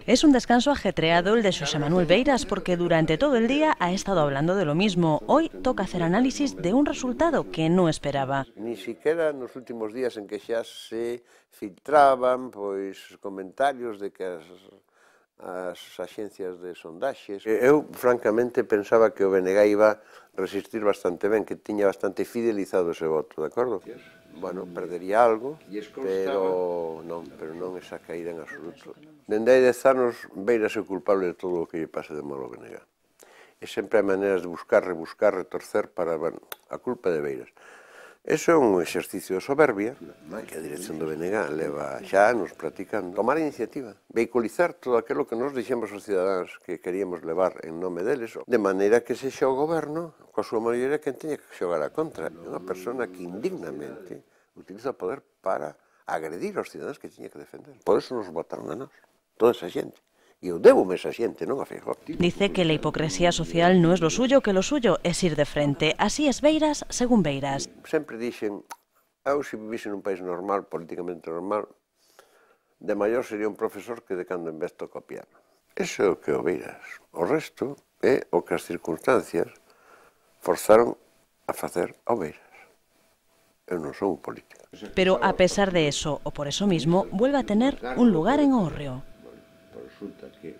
Es un descanso ajetreado el de Xosé Manuel Beiras porque durante todo el día ha estado hablando de lo mismo. Hoy toca hacer análisis de un resultado que no esperaba. Ni siquiera nos últimos días en que xa se filtraban comentarios de que as axencias de sondaxes. Eu, francamente, pensaba que o BNG iba resistir bastante ben, que tiña bastante fidelizado ese voto, de acordo? Bueno, perdería algo, pero non esa caída en absoluto. Dende hai 10 anos, Beiras é culpable de todo o que lle pase de malo ao BNG. E sempre hai maneiras de buscar, rebuscar, retorcer para, bueno, a culpa de Beiras. Eso é un exercicio de soberbia que a dirección do BNG leva xa anos practicando. Tomar a iniciativa, vehiculizar todo aquilo que nos dixemos aos cidadáns que queríamos levar en nome deles, de maneira que sexa o goberno, coa súa maioría, quen teña que xogar a contra. É unha persona que indignamente utiliza o poder para agredir aos cidadáns que tiña que defender. Por eso nos votaron a nós, toda esa xente. E eu debo esa xente, non a Feijóo. Dice que la hipocresía social no es lo suyo, que lo suyo es ir de frente. Así es Beiras, según Beiras. Sempre dixen, eu se vivise nun país normal, políticamente normal, de maior sería un profesor que de cando en vez toca o piano. Eso é o que o Beiras. O resto é o que as circunstancias forzaron a facer ao Beiras. Eu non son un político. Pero a pesar de eso, o por eso mismo, vuelve a tener un lugar en Hórreo. Resulta que